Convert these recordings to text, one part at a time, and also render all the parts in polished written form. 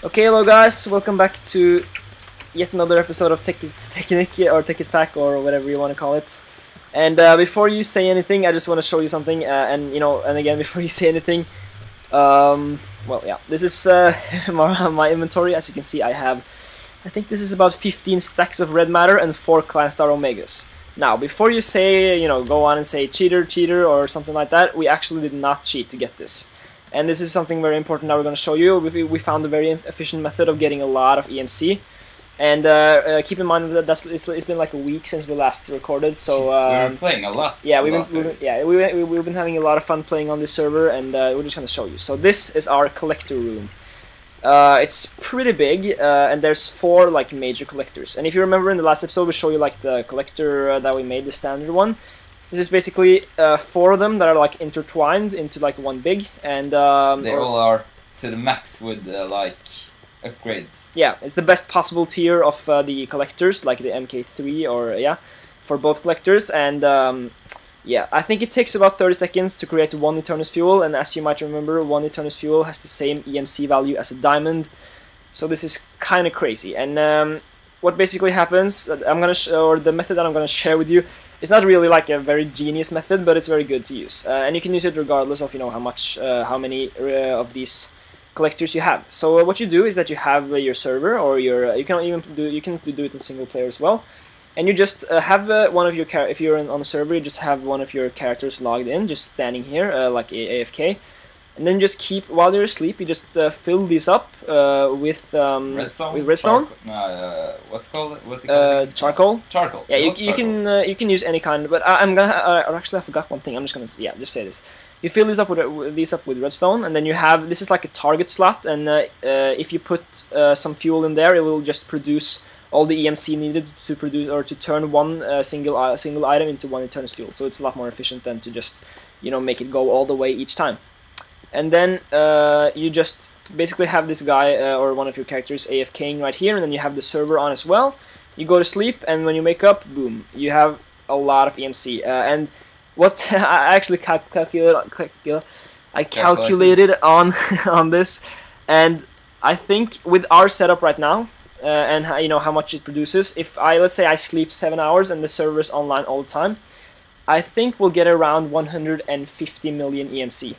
Okay, hello guys, welcome back to yet another episode of Technic or Ticket Pack or whatever you want to call it. And before you say anything, I just want to show you something. And again, before you say anything, well, yeah, this is my inventory. As you can see, I think this is about 15 stacks of red matter and 4 clan star omegas. Now, before you say, go on and say cheater, or something like that, we actually did not cheat to get this. And this is something very important that we're going to show you. We found a very efficient method of getting a lot of EMC. And keep in mind that it's been like a week since we last recorded, so we've been playing a lot. Yeah, we've been having a lot of fun playing on this server, and we're just going to show you. So this is our collector room. It's pretty big, and there's 4 like major collectors. And if you remember in the last episode, we showed you like the collector that we made, the standard one. This is basically 4 of them that are like intertwined into like one big, and they all are to the max with like upgrades. Yeah, it's the best possible tier of the collectors, like the MK3 or yeah, for both collectors. And yeah, I think it takes about 30 seconds to create 1 Eternus fuel, and as you might remember, 1 Eternus fuel has the same EMC value as a diamond. So this is kind of crazy. And what basically happens, or the method that I'm gonna share with you, it's not really like a very genius method, but it's very good to use, and you can use it regardless of how many of these collectors you have. So what you do is that you have your server, or you can do it in single player as well, and you just have one of your if you're on a server, you just have one of your characters logged in, just standing here like AFK. And then just keep, while you're asleep, you just fill these up with redstone. What's it called? Charcoal. Charcoal. Yeah, you can use any kind, but I'm gonna. Actually, I forgot one thing. I'm just gonna just say this. You fill these up with redstone, and then you have, this is like a target slot, and if you put some fuel in there, it will just produce all the EMC needed to produce or to turn one single item into 1 Eternus fuel. So it's a lot more efficient than to just make it go all the way each time. And then you just basically have this guy or one of your characters AFKing right here, and then you have the server on as well. You go to sleep, and when you wake up, boom, you have a lot of EMC. And what I actually calculated on this, and I think with our setup right now, and how much it produces, if let's say I sleep 7 hours and the server is online all the time, I think we'll get around 150 million EMC.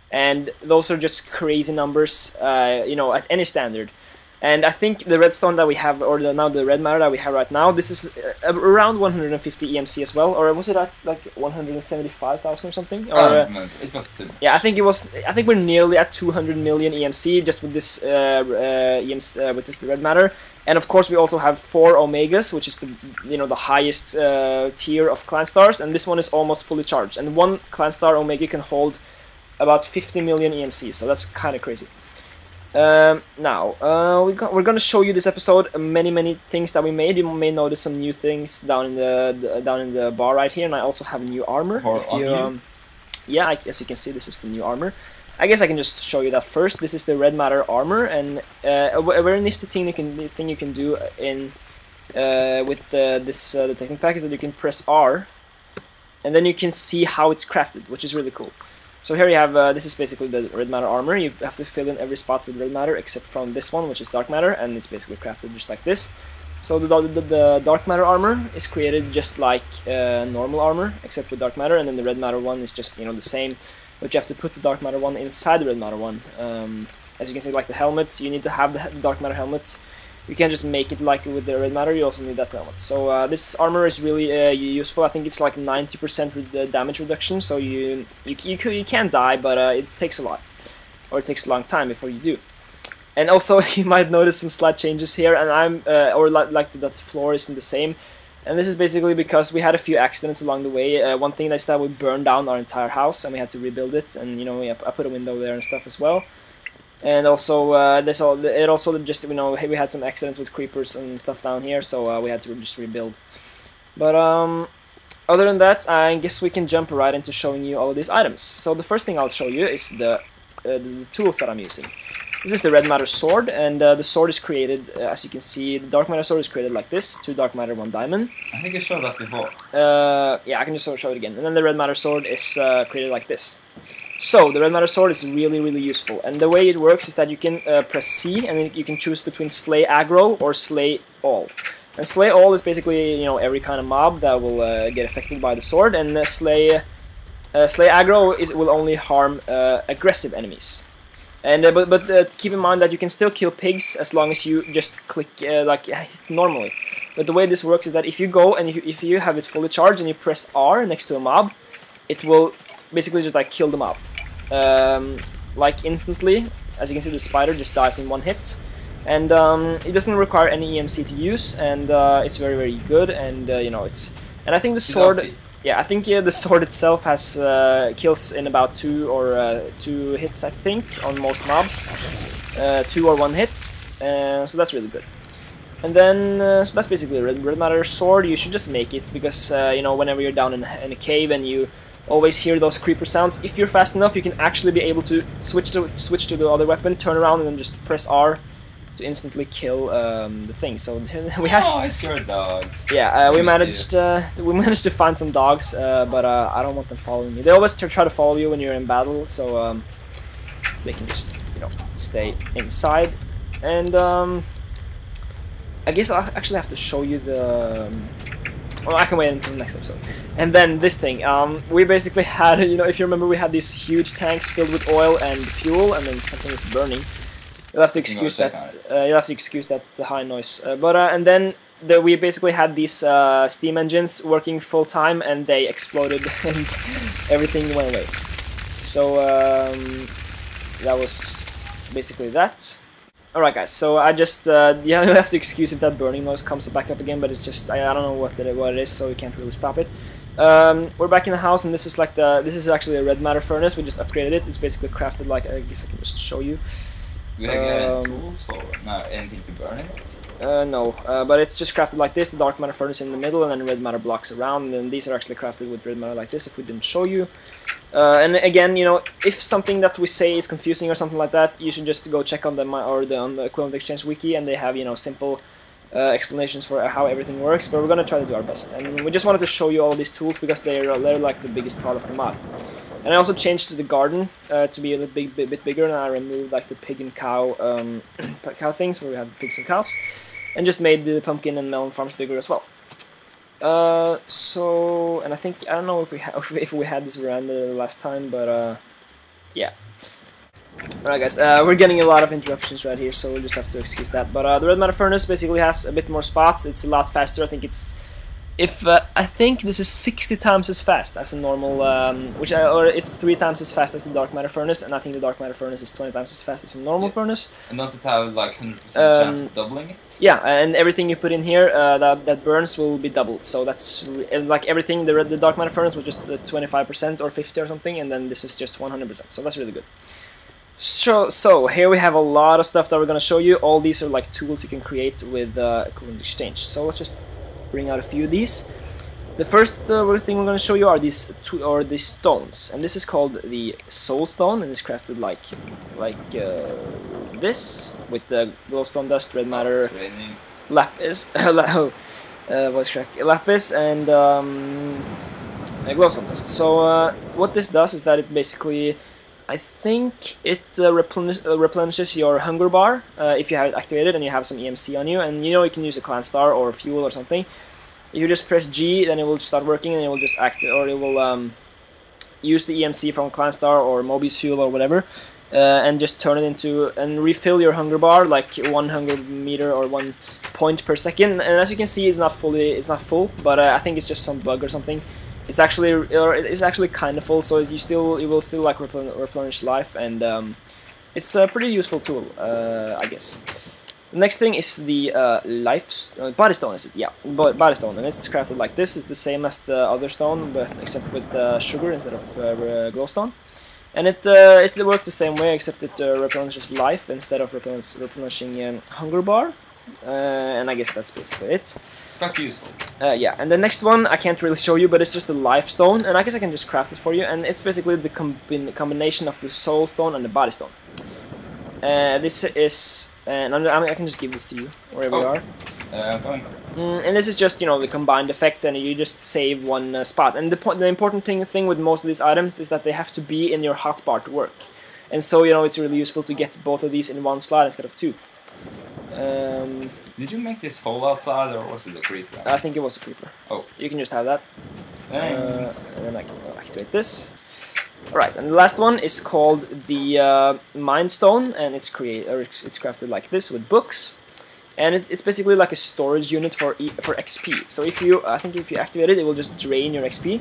And those are just crazy numbers, at any standard. And I think the redstone that we have, or the red matter that we have right now, this is around 150 EMC as well, or was it at like 175,000 or something? Or, it was 2. Yeah, I think it was. I think we're nearly at 200 million EMC just with this with this red matter. And of course, we also have 4 omegas, which is the highest tier of clan stars, and this one is almost fully charged. And 1 clan star omega can hold about 50 million EMC, so that's kind of crazy. Now, we're gonna show you this episode many things that we made. You may notice some new things down in the bar right here, and I also have new armor. Yeah, as you can see, this is the new armor. I guess I can just show you that first. This is the red matter armor, and a very nifty thing you can do in with the Technic pack is that you can press R, and then you can see how it's crafted, which is really cool. So here you have, this is basically the red matter armor. You have to fill in every spot with red matter except from this one, which is dark matter, and it's basically crafted just like this. So the dark matter armor is created just like normal armor, except with dark matter, and then the red matter one is just the same, but you have to put the dark matter one inside the red matter one. As you can see, like the helmet, you need to have the dark matter helmet. You can't just make it like with the red matter, you also need that helmet. So this armor is really useful. I think it's like 90% with the damage reduction, so you can die, but it takes a lot. Or it takes a long time before you do. And also, you might notice some slight changes here, and that the floor isn't the same. And this is basically because we had a few accidents along the way. One thing is that we burned down our entire house, and we had to rebuild it, and I put a window there and stuff as well. And also, we had some accidents with creepers and stuff down here, so we had to just rebuild. But other than that, I guess we can jump right into showing you all of these items. So the first thing I'll show you is the tools that I'm using. This is the red matter sword, and the sword is created, as you can see, the dark matter sword is created like this: 2 dark matter, 1 diamond. I think I showed that before. Yeah, I can just show it again. And then the red matter sword is created like this. So the red matter sword is really useful, and the way it works is that you can press C, and then you can choose between slay aggro or slay all. And slay all is basically, you know, every kind of mob that will get affected by the sword, and slay aggro will only harm aggressive enemies. And but keep in mind that you can still kill pigs as long as you just click like normally. But the way this works is that if you go and if you have it fully charged and you press R next to a mob, it will basically just like kill the mob, like instantly. As you can see, the spider just dies in one hit, and it doesn't require any EMC to use, and it's very good. And you know, it's, and I think the sword. Yeah, I think the sword itself has kills in about 2 hits, I think, on most mobs. 2 or 1 hit, so that's really good. And then, so that's basically a red matter sword. You should just make it, because, you know, whenever you're down in a cave and you always hear those creeper sounds, if you're fast enough, you can actually be able to switch to the other weapon, turn around, and then just press R to instantly kill the thing. So we had. Oh, it's your dogs. Yeah, we managed to find some dogs, but I don't want them following me. They always try to follow you when you're in battle, so they can just, you know, stay inside. And I guess I'll actually have to show you the. Well, I can wait until the next episode. And then this thing. We basically had, you know, if you remember, we had these huge tanks filled with oil and fuel, and then something is burning. You'll have to excuse that. You'll have to excuse that the high noise. And then we basically had these steam engines working full time, and they exploded, and everything went away. So that was basically that. All right, guys. So I just yeah, you'll have to excuse if that burning noise comes back up again, but it's just I don't know what it is, so we can't really stop it. We're back in the house, and this is like this is actually a red matter furnace. We just upgraded it. It's basically crafted like, I guess I can just show you. Do we have tools or no, anything to burn it? No, but it's just crafted like this, the dark matter furnace in the middle, and then red matter blocks around, and then these are actually crafted with red matter like this, if we didn't show you. And again, you know, if something that we say is confusing or something like that, you should just go check on the Equivalent Exchange wiki, and they have, you know, simple explanations for how everything works, but we're gonna try to do our best. And we just wanted to show you all these tools, because they're like the biggest part of the mod. And I also changed the garden to be a little bit bigger, and I removed like the pig and cow things, where we have pigs and cows, and just made the pumpkin and melon farms bigger as well. So, and I think, I don't know if we had this around the last time, but yeah. Alright, guys, we're getting a lot of interruptions right here, so we'll just have to excuse that. But the red matter furnace basically has a bit more spots. It's a lot faster. I think it's. I think this is 60 times as fast as a normal, or it's 3 times as fast as the dark matter furnace, and I think the dark matter furnace is 20 times as fast as a normal furnace. And don't it have like 100% chance of doubling it? Yeah, and everything you put in here that burns will be doubled. So that's like everything. The dark matter furnace was just 25% or 50 or something, and then this is just 100%. So that's really good. So here we have a lot of stuff that we're gonna show you. All these are like tools you can create with Equivalent Exchange. So let's just bring out a few of these. The first thing we're going to show you are these stones, and this is called the soul stone, and it's crafted like this, with the glowstone dust, red matter, lapis, voice crack, lapis, and glowstone dust. So what this does is that it basically, I think it replenishes your hunger bar if you have it activated and you have some EMC on you, and you know you can use a clan star or fuel or something. If you just press G, then it will start working, and it will just act, or it will use the EMC from clan star or Mobius fuel or whatever, and just turn it into and refill your hunger bar like 1 hunger meter or 1 point per second. And as you can see, it's not full, but I think it's just some bug or something. It's actually kind of full, so you will still like replenish life, and it's a pretty useful tool, I guess. The next thing is the body stone, is it? Yeah, body stone, and it's crafted like this. It's the same as the other stone, but except with sugar instead of glowstone. And it works the same way, except it replenishes life instead of replenishing hunger bar. And I guess that's basically it. Quite useful. Yeah, and the next one I can't really show you, but it's just a life stone, and I guess I can just craft it for you. And it's basically the combination of the soul stone and the body stone. This is, and I can just give this to you wherever you are. Going. And this is just, you know, the combined effect, and you just save one spot. And the important thing with most of these items is that they have to be in your hotbar to work. And so, you know, it's really useful to get both of these in one slot instead of two. Did you make this hole outside, or was it a creeper? I think it was a creeper. Oh. You can just have that. Thanks. And then I can activate this. Alright, and the last one is called the Mind Stone, and it's crafted like this with books. And it's basically like a storage unit for XP. So if you, I think if you activate it, it will just drain your XP.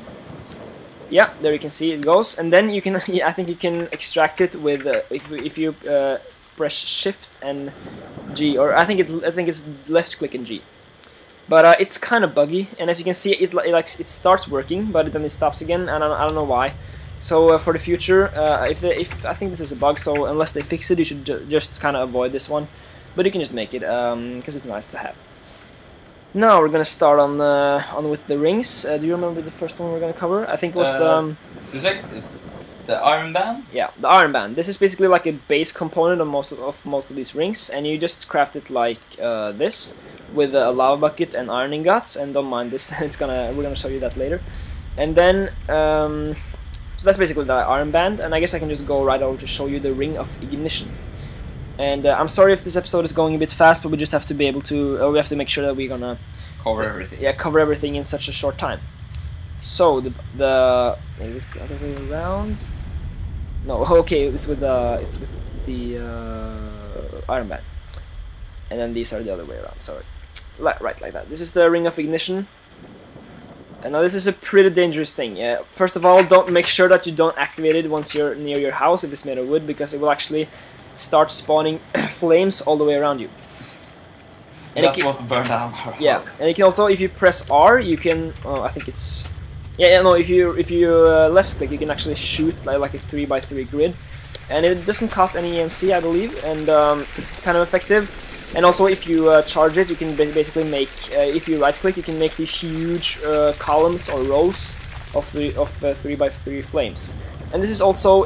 Yeah, there you can see it goes. And then you can, I think you can extract it with if you press Shift and G, or I think it's left click and G. But it's kind of buggy, and as you can see, it starts working, but then it stops again, and I don't know why. So for the future, if I think this is a bug, so unless they fix it, you should just kind of avoid this one. But you can just make it because it's nice to have. Now we're gonna start on with the rings. Do you remember the first one we're gonna cover? I think it was it's the iron band. Yeah, the iron band. This is basically like a base component of most of these rings, and you just craft it like this with a lava bucket and iron ingots. And don't mind this; we're gonna show you that later. And then so that's basically the iron band, and I guess I can just go right over to show you the ring of ignition. And I'm sorry if this episode is going a bit fast, but we just have to be able to, we have to make sure that we're gonna cover everything. Yeah, cover everything in such a short time. So maybe it's the other way around. No, okay, it's with the iron band, and then these are the other way around. Sorry, right like that. This is the ring of ignition. And now this is a pretty dangerous thing. First of all, make sure that you don't activate it once you're near your house if it's made of wood, because it will actually start spawning flames all the way around you. And that's supposed to burn down our yeah, house. and you can also, if you press R, you can. Oh, I think it's. Yeah, no. If you left click, you can actually shoot like a 3x3 grid, and it doesn't cost any EMC, I believe, and kind of effective. And also, if you charge it, you can basically make. If you right click, you can make these huge columns or rows of 3x3 flames. And this is also,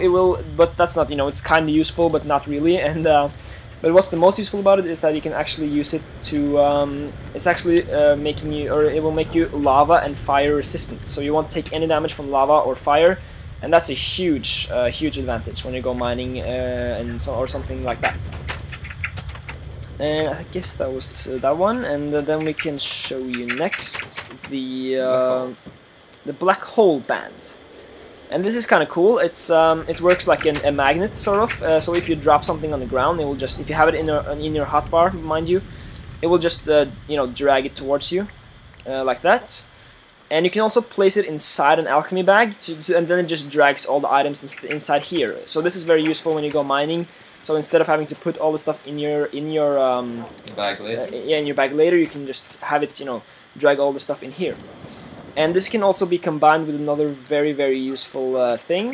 but that's not, it's kind of useful, but not really. And but what's the most useful about it is that you can actually use it to, it's actually making you, or it will make you lava and fire resistant. So you won't take any damage from lava or fire, and that's a huge advantage when you go mining or something like that. And I guess that was that one, and then we can show you next the black hole band. And this is kind of cool. It works like a magnet, sort of. So if you drop something on the ground, it will just, if you have it in your hotbar, mind you, it will just drag it towards you, like that. And you can also place it inside an alchemy bag, and then it just drags all the items inside here. So this is very useful when you go mining. So instead of having to put all the stuff in your bag later, in your bag later, you can just have it, drag all the stuff in here. And this can also be combined with another very useful thing.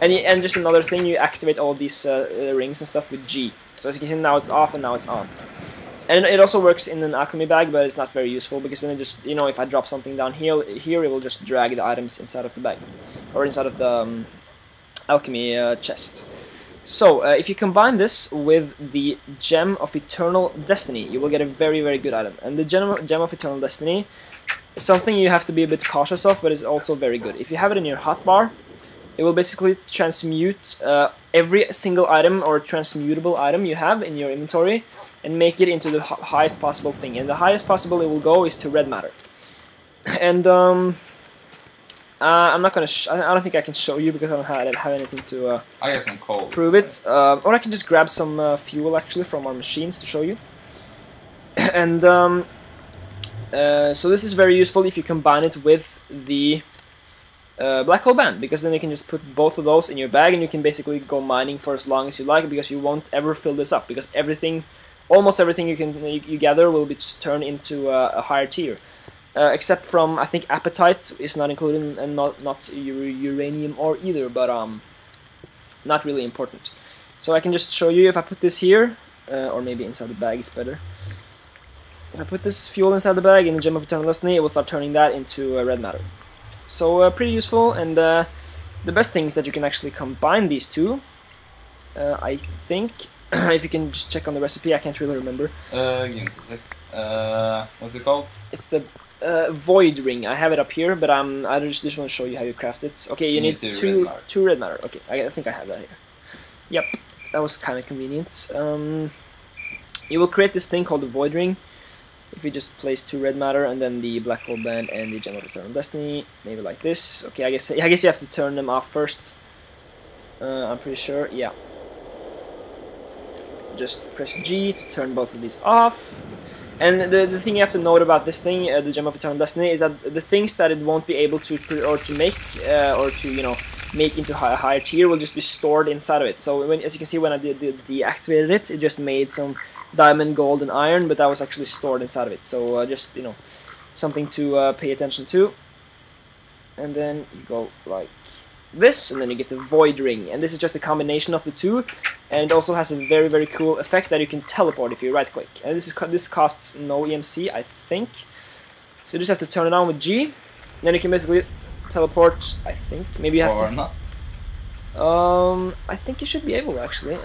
And just another thing, you activate all these rings and stuff with G. So as you can see, now it's off and now it's on. And it also works in an alchemy bag, but it's not very useful because then it just, if I drop something down here, it will just drag the items inside of the bag or inside of the alchemy chest. So if you combine this with the Gem of Eternal Destiny, you will get a very good item. And the Gem of Eternal Destiny is something you have to be a bit cautious of, but it's also very good. If you have it in your hotbar, it will basically transmute every single item or transmutable item you have in your inventory and make it into the highest possible thing. And the highest possible it will go is to red matter. And I'm not gonna. I don't think I can show you because I don't have anything to. I got some coal. Prove it. Or I can just grab some fuel actually from our machines to show you. And so this is very useful if you combine it with the black hole band, because then you can just put both of those in your bag and you can basically go mining for as long as you like, because you won't ever fill this up, because almost everything you gather will be turned into a higher tier. Except from, I think, apatite is not included, and not uranium ore either, but not really important. So I can just show you if I put this here, or maybe inside the bag is better. If I put this fuel inside the bag in the Gem of Eternal Destiny, it will start turning that into red matter. So pretty useful, and the best thing is that you can actually combine these two, I think, if you can just check on the recipe, I can't really remember. Give me 6. What's it called? It's the void ring. I have it up here, but I just want to show you how you craft it. Okay, you need two red matter. Okay, I think I have that here. Yep, that was kind of convenient. You will create this thing called the void ring. If you just place 2 red matter and then the black hole band and the gem of eternal destiny, maybe like this. Okay, I guess you have to turn them off first. I'm pretty sure. Yeah. Just press G to turn both of these off. And the thing you have to note about this thing, the Gem of Eternal Destiny, is that the things that it won't be able to make make into a higher tier will just be stored inside of it. So as you can see, when I deactivated it, it just made some diamond, gold, and iron, but that was actually stored inside of it. So just something to pay attention to. And then you go like this, and then you get the void ring, and this is just a combination of the two, and it also has a very, very cool effect that you can teleport if you right click, and this costs no EMC, I think. So you just have to turn it on with G, and then you can basically teleport. I think maybe you have or to not. I think you should be able actually.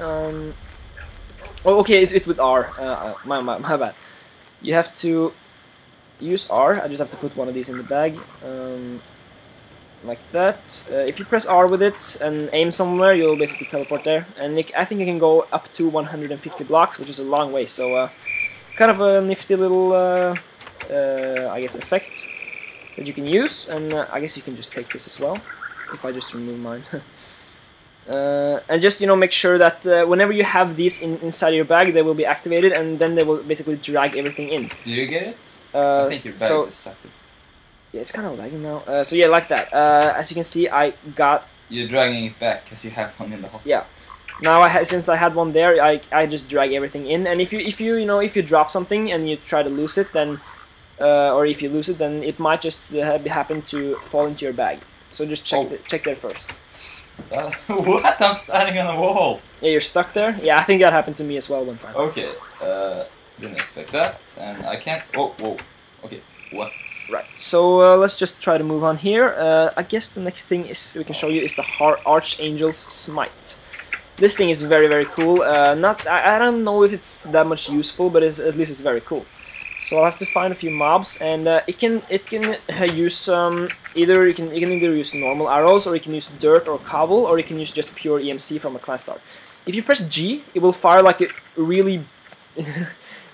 Oh, okay, it's with R. My bad. You have to use R. I just have to put one of these in the bag. Like that. If you press R with it and aim somewhere, you'll basically teleport there. And I think you can go up to 150 blocks, which is a long way. So kind of a nifty little, I guess, effect that you can use. And I guess you can just take this as well, if I just remove mine. And just make sure that whenever you have these inside your bag, they will be activated, and then they will basically drag everything in. Do you get it? I think your bag just sucked it. Yeah, it's kind of lagging now. So yeah, like that. As you can see, I got. You're dragging it back because you have one in the hole. Yeah. Now since I had one there, I just drag everything in. And if you drop something and you try to lose it, then or if you lose it, then it might just happen to fall into your bag. So just check there first. What? I'm standing on a wall. Yeah, you're stuck there. Yeah, I think that happened to me as well one time. Okay. Didn't expect that, and I can't. Oh, whoa. Okay. What? Right, so let's just try to move on here. I guess the next thing we can show you is the Archangel's Smite. This thing is very, very cool. I don't know if it's that much useful, but at least it's very cool. So I'll have to find a few mobs, and it can use either you can either use normal arrows, or you can use dirt or cobble, or you can use just pure EMC from a class start. If you press G, it will fire like a really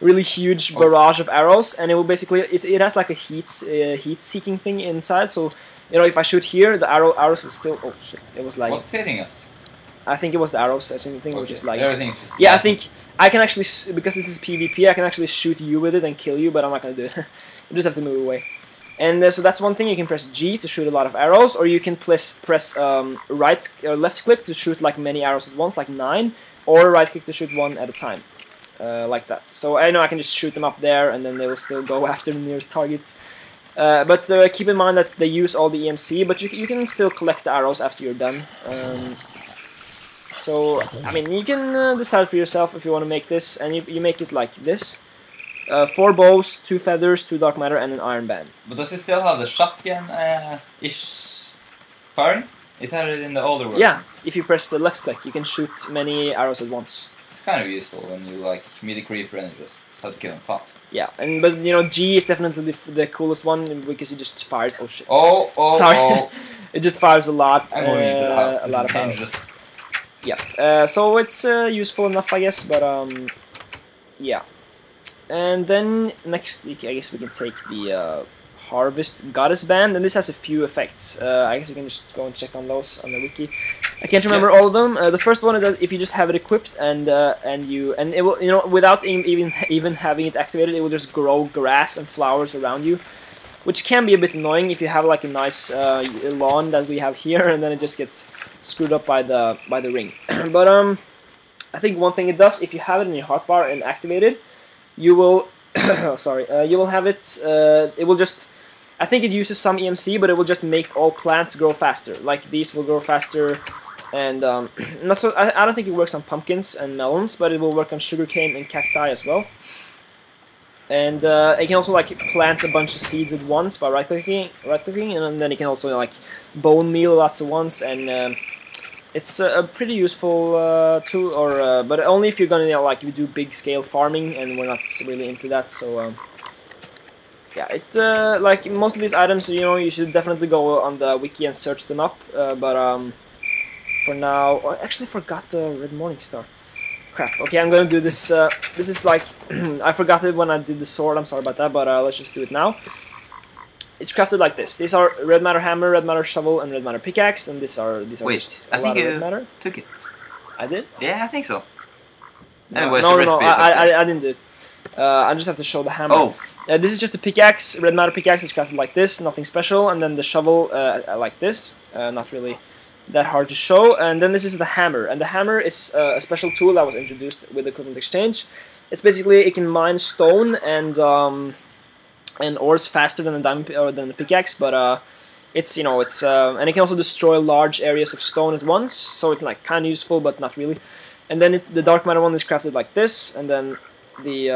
really huge barrage of arrows, and it will basically it has like a heat seeking thing inside. So if I shoot here, the arrows will still. Oh shit! It was like. What's hitting us? I think it was the arrows. I think it was just like. Everything's just. Yeah, I think I can actually, because this is PvP, I can actually shoot you with it and kill you, but I'm not gonna do it. You just have to move away. And so that's one thing. You can press G to shoot a lot of arrows, or you can press right or left click to shoot like many arrows at once, like 9, or right click to shoot 1 at a time. Like that. So I know I can just shoot them up there, and then they will still go after the nearest target. But keep in mind that they use all the EMC, but you can still collect the arrows after you're done. So I mean, you can decide for yourself if you want to make this, and you make it like this: 4 bows, 2 feathers, 2 dark matter, and an iron band. But does it still have the shotgun-ish firing? It had it in the older versions. Yeah, if you press the left click, you can shoot many arrows at once. Kind of useful when you like meet a creeper and just have to kill him fast. Yeah, but G is definitely the coolest one because it just fires. Oh shit! Sorry. It just fires a lot. I'm going into the house. A lot of arrows. Yeah. So it's useful enough, I guess. But yeah. And then next, I guess we can take the Harvest Goddess Band, and this has a few effects. I guess you can just go and check on those on the wiki. I can't remember all of them. The first one is that if you just have it equipped and it will without even having it activated, it will just grow grass and flowers around you, which can be a bit annoying if you have like a nice lawn that we have here, and then it just gets screwed up by the ring. But I think one thing it does, if you have it in your hotbar and activate it, you will you will have it. It will just. I think it uses some EMC, but it will just make all plants grow faster. Like these will grow faster, and not so. I don't think it works on pumpkins and melons, but it will work on sugarcane and cacti as well. And it can also like plant a bunch of seeds at once by right clicking, and then it can also like bone meal lots at once, and It's a pretty useful tool, or but only if you're gonna like you do big scale farming, and we're not really into that. So yeah, it like most of these items, you know, you should definitely go on the wiki and search them up. But for now, oh, I actually forgot the red morning star. Crap. Okay, I'm gonna do this. This is like I forgot it when I did the sword. I'm sorry about that, but let's just do it now. It's crafted like this. These are red matter hammer, red matter shovel, and red matter pickaxe, and these are Wait, just I a lot think of red you matter. took it. I did? Yeah, I think so. No, Anyways, no, the no, recipe is I didn't do it. I just have to show the hammer. Oh, This is just a pickaxe. Red matter pickaxe is crafted like this, nothing special, and then the shovel like this. Not really that hard to show. And then this is the hammer, and the hammer is a special tool that was introduced with the equipment exchange. It's basically it can mine stone and ores faster than the diamond or than the pickaxe, but it's, you know, it's and it can also destroy large areas of stone at once, so it's like kind of useful but not really. And then the dark matter one is crafted like this, and then the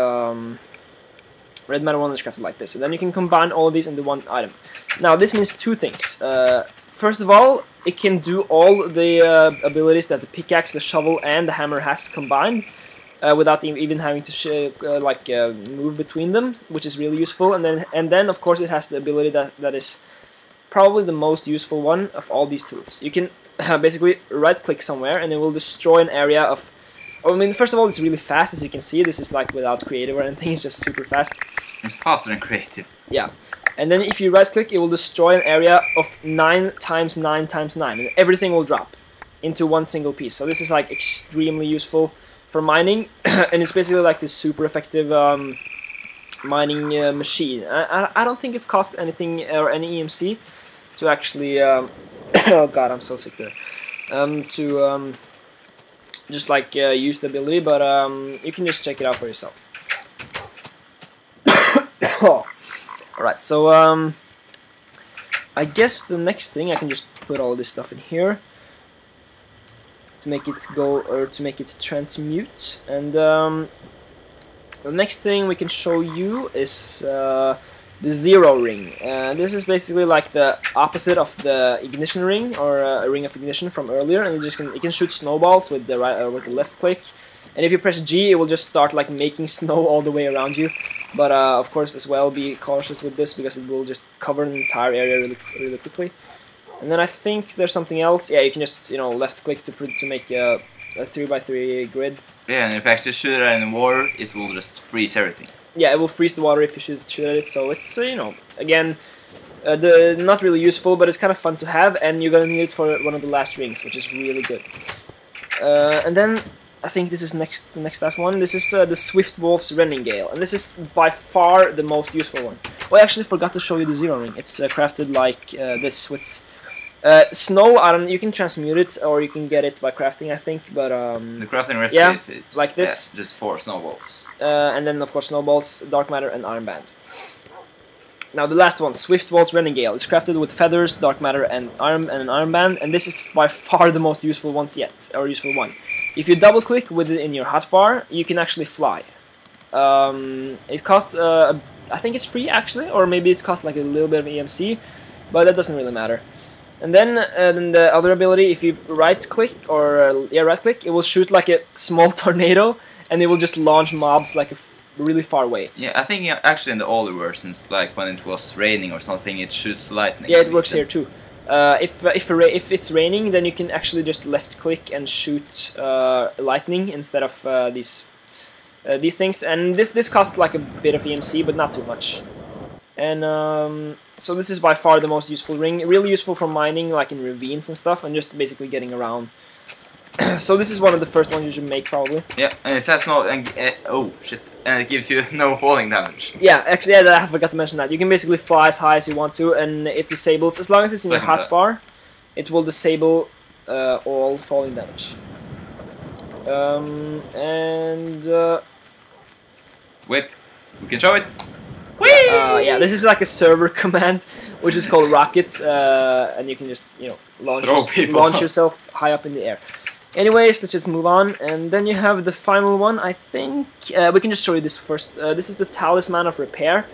red matter one is crafted like this, and then you can combine all of these into one item. Now this means two things. First of all, it can do all the abilities that the pickaxe, the shovel, and the hammer has combined. Without even having to move between them, which is really useful. And then of course it has the ability that is probably the most useful one of all these tools. You can basically right click somewhere and it will destroy an area of. I mean, first of all, it's really fast, as you can see. This is like without creative or anything. It's just super fast. it's faster than creative. Yeah. And then if you right click, it will destroy an area of 9 times 9 times 9, and everything will drop into one single piece. So this is like extremely useful for mining, and it's basically like this super effective mining machine. I don't think it's cost anything or any EMC to actually oh god, I'm so sick there, to just like use the ability, but you can just check it out for yourself. Alright, so I guess the next thing, I can just put all this stuff in here to make it go, or to make it transmute. And the next thing we can show you is the zero ring. This is basically like the opposite of the ignition ring, or a ring of ignition from earlier, and it can shoot snowballs with the with the left click. And if you press G, it will just start like making snow all the way around you. But of course, as well, be cautious with this because it will just cover an entire area really quickly. And then I think there's something else. Yeah, you can just, you know, left click to make a 3x3 grid. Yeah, and if you actually shoot it in water, it will just freeze everything. Yeah, it will freeze the water if you shoot at it. So it's you know, again, not really useful, but it's kind of fun to have, and you're gonna need it for one of the last rings, which is really good. And then I think this is the next last one. This is the Swift Wolf's Reningale, and this is by far the most useful one. Oh, I actually forgot to show you the zero ring. It's crafted like this with. Snow, you can transmute it, or you can get it by crafting, I think, but the crafting recipe is like this. Yeah, just 4 snowballs. And then of course snowballs, dark matter, and iron band. Now the last one, Swift Wolf's Reningale. It's crafted with feathers, dark matter, and an iron band, and this is by far the most useful ones yet, or useful one. If you double click with it in your hotbar, you can actually fly. It costs, I think it's free actually, or maybe it costs like a little bit of EMC, but that doesn't really matter. And then the other ability, if you right-click, or right-click, it will shoot like a small tornado, and it will just launch mobs like really far away. Yeah, I think actually in the older versions, like when it was raining or something, it shoots lightning. Yeah, it works here too. If it's raining, then you can actually just left-click and shoot lightning instead of these things. And this costs like a bit of EMC, but not too much. And so this is by far the most useful ring, really useful for mining, like in ravines and stuff, and just basically getting around. So this is one of the first ones you should make, probably. Yeah, and it has no, oh shit, and it gives you no falling damage. Yeah, actually, yeah, I forgot to mention that. You can basically fly as high as you want to, and it disables, as long as it's in your hotbar, it will disable all falling damage. Wait, we can show it. Yeah, this is like a server command, which is called rockets, and you can just, you know, launch yourself high up in the air. Anyways, let's just move on, and then you have the final one. I think we can just show you this first. This is the Talisman of Repair.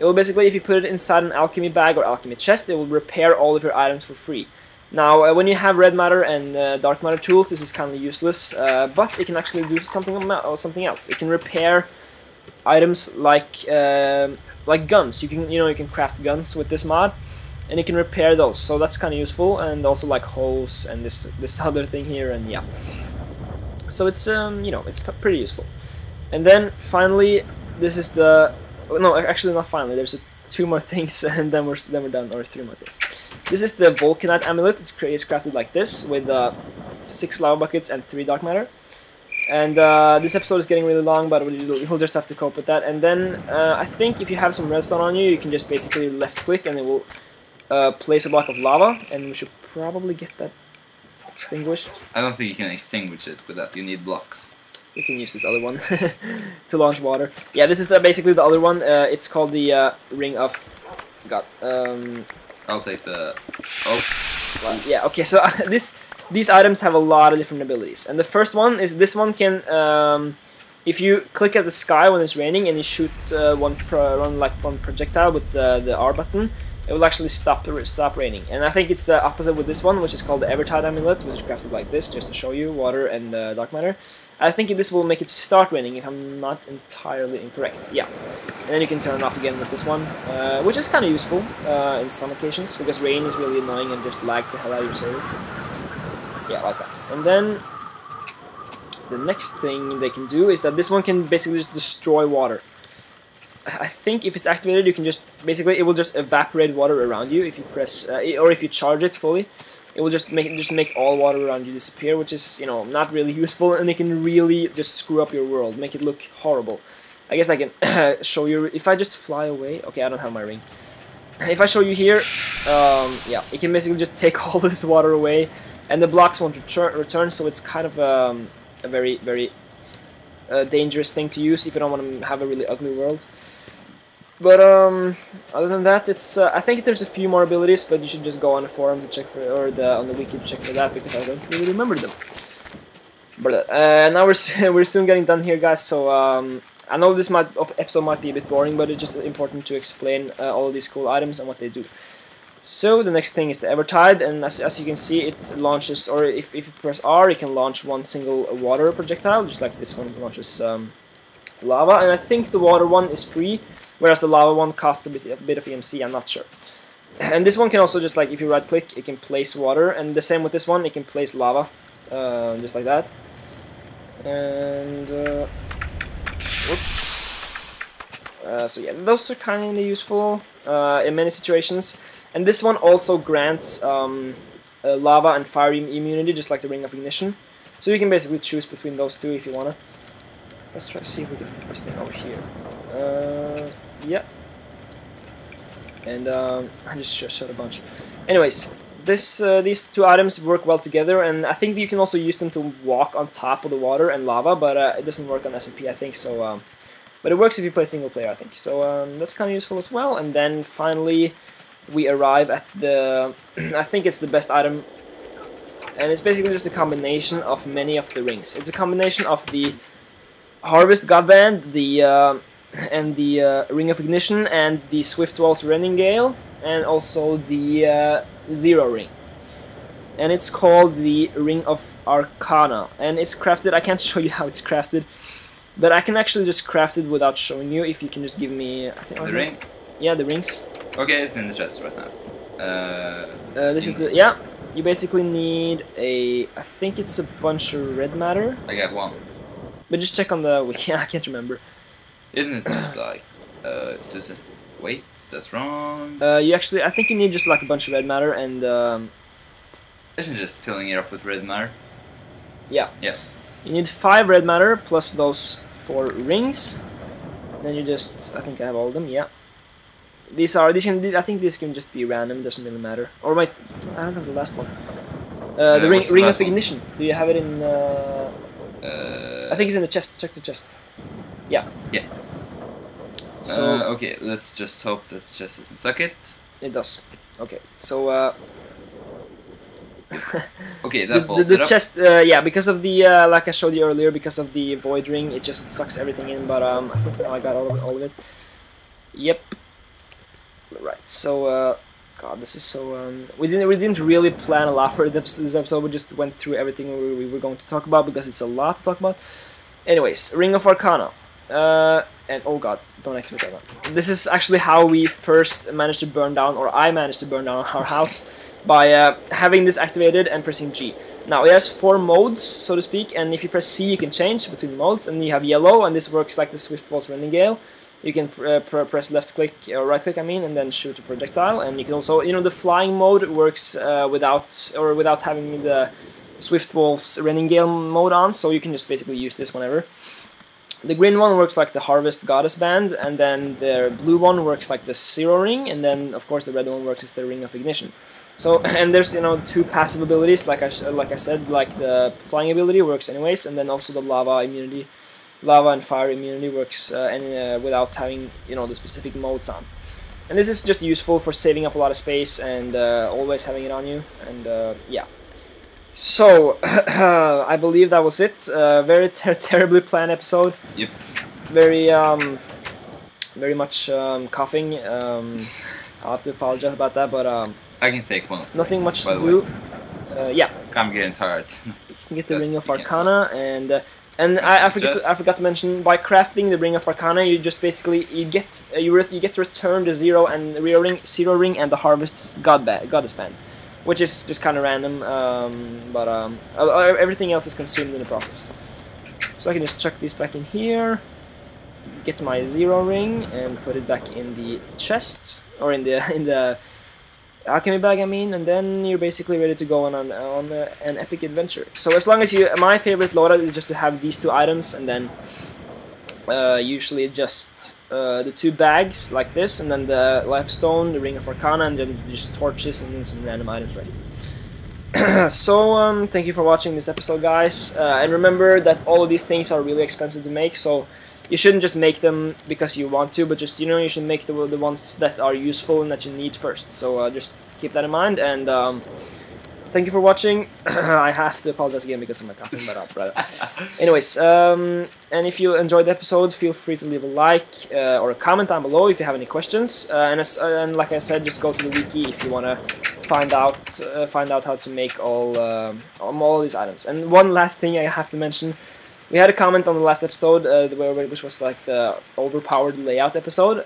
It will basically, if you put it inside an alchemy bag or alchemy chest, it will repair all of your items for free. Now, when you have red matter and dark matter tools, this is kind of useless, but it can actually do something else. It can repair items like guns. You can craft guns with this mod, and you can repair those. So that's kind of useful, and also like hose and this other thing here, and yeah. So it's it's pretty useful. And then finally, this is the actually not finally. There's two more things, and then we're done, or three more things. This is the Vulcanite amulet. It's crafted like this with 6 lava buckets and 3 dark matter. And this episode is getting really long, but we'll just have to cope with that. And then I think if you have some redstone on you, you can just basically left click and it will place a block of lava, and we should probably get that extinguished. I don't think you can extinguish it with that. You need blocks. You can use this other one to launch water. Yeah, this is basically the other one. It's called the Ring of God. I'll take the. Oh. Well, yeah. Okay. So these items have a lot of different abilities, and the first one is this one can. If you click at the sky when it's raining and you shoot one projectile with the R button, it will actually stop raining. And I think it's the opposite with this one, which is called the Evertide amulet, which is crafted like this, just to show you water and dark matter. I think this will make it start raining, if I'm not entirely incorrect. Yeah. And then you can turn it off again with this one, which is kind of useful in some occasions, because rain is really annoying and just lags the hell out of your server. Yeah, like that. And then the next thing they can do is that this one can basically just destroy water. I think if it's activated, you can just basically it will just evaporate water around you if you press or if you charge it fully. It will just make all water around you disappear, which is not really useful, and it can really just screw up your world, make it look horrible. I guess I can show you if I just fly away. Okay, I don't have my ring. If I show you here, yeah, it can basically just take all this water away, and the blocks won't return. So it's kind of a very dangerous thing to use if you don't want to have a really ugly world. But other than that, it's I think there's a few more abilities, but you should just go on the forum to check for, or on the wiki to check for that, because I don't really remember them. But now we're soon getting done here, guys. So I know this episode might be a bit boring, but it's just important to explain all of these cool items and what they do. So the next thing is the Evertide, and as you can see, it launches, or if you press R, it can launch one single water projectile, just like this one launches lava. And I think the water one is free, whereas the lava one costs a bit of EMC, I'm not sure. And this one can also just like, if you right click, it can place water, and the same with this one, it can place lava, just like that. And whoops. So yeah, those are kind of useful in many situations. And this one also grants lava and fire immunity, just like the Ring of Ignition. So you can basically choose between those two if you wanna. Let's try to see if we can put this thing over here. Yeah. And I just shot a bunch. Anyways, these two items work well together, and I think you can also use them to walk on top of the water and lava, but it doesn't work on SMP, I think. So, but it works if you play single player, I think. So that's kind of useful as well. And then finally, we arrive at the I think it's the best item, and it's basically just a combination of many of the rings. It's a combination of the Harvest Godband, and the Ring of Ignition, and the Swiftwall's Reningale, and also the Zero Ring. And it's called the Ring of Arcana, and it's crafted. I can't show you how it's crafted, but I can actually just craft it without showing you. If you can just give me, I think, the ring. Yeah, the rings. Okay, it's in the chest right now. This is the You basically need I think it's a bunch of red matter. I got one. But just check on the wiki. I can't remember. Isn't it just like does it? Wait, that's wrong. You actually, I think you need just like a bunch of red matter and. Isn't it just filling it up with red matter? Yeah. Yeah. You need 5 red matter plus those 4 rings. Then you just, I think I have all of them. Yeah. I think these can just be random. Doesn't really matter. Or wait, I don't have the last one. The ring of ignition. Do you have it in? I think it's in the chest. Check the chest. Yeah. Yeah. So okay, let's just hope that the chest doesn't suck it. It does. Okay. So. Okay, that the chest. Yeah, because of the like I showed you earlier, because of the void ring, it just sucks everything in. But I think now I got all of it. Yep. Right. So God, this is so. We didn't really plan a lot for this episode. We just went through everything we were going to talk about because it's a lot to talk about. Anyways, Ring of Arcana. And oh god, don't activate that one. This is actually how we first managed to burn down, or I managed to burn down our house, by having this activated and pressing G. Now it has 4 modes, so to speak, and if you press C you can change between modes, and you have yellow, and this works like the Swift Waltz Renegade. You can press left click, or right click I mean, and then shoot a projectile, and you can also, you know, the flying mode works without having the Swift Wolf's Renegade mode on, so you can just basically use this whenever. The green one works like the Harvest Goddess Band, and then the blue one works like the Zero Ring, and then of course the red one works as the Ring of Ignition. So, and there's, you know, 2 passive abilities, like I said, like the flying ability works anyways, and then also the lava immunity, lava and fire immunity works without having, you know, the specific modes on. And this is just useful for saving up a lot of space and always having it on you, and yeah. So, I believe that was it. Very terribly planned episode. Yep. Very much coughing. I'll have to apologize about that, but I can take one. Nothing much to do. Yeah. I'm getting tired. You can get the Ring of Arcana, and I forgot to mention, by crafting the Ring of Arcana, you just basically you get to return the Zero Ring and the Harvest Goddess Band, which is just kind of random, but everything else is consumed in the process. So I can just chuck this back in here, get my Zero Ring, and put it back in the chest, or in the alchemy bag, I mean, and then you're basically ready to go on an epic adventure. So as long as my favorite loadout is just to have these 2 items, and then usually just the 2 bags like this, and then the Life Stone, the Ring of Arcana, and then just torches and then some random items ready. So thank you for watching this episode, guys, and remember that all of these things are really expensive to make, so you shouldn't just make them because you want to, but just, you know, you should make the ones that are useful and that you need first. So just keep that in mind, and thank you for watching. I have to apologize again because of my coughing, but anyways, and if you enjoyed the episode, feel free to leave a like or a comment down below if you have any questions. And like I said, just go to the wiki if you want to find out how to make all these items. And one last thing I have to mention. We had a comment on the last episode, which was like the Overpowered layout episode,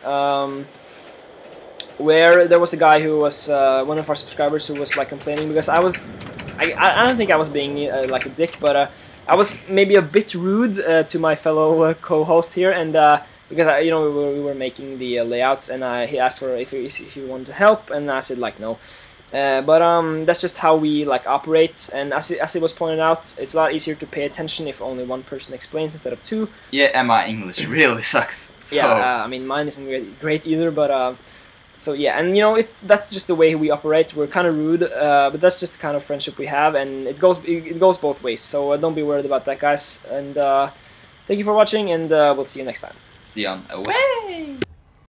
where there was a guy who was one of our subscribers who was like complaining because I don't think I was being like a dick, but I was maybe a bit rude to my fellow co-host here, and because you know we were making the layouts, and he asked for if he wanted to help, and I said like no. But that's just how we like operate, and as it was pointed out, it's a lot easier to pay attention if only one person explains instead of 2. Yeah, and my English really sucks. So. Yeah, I mean mine isn't great either, but so yeah, and you know that's just the way we operate. We're kind of rude, but that's just the kind of friendship we have, and it goes both ways. So don't be worried about that, guys. And thank you for watching, and we'll see you next time. See you on the way.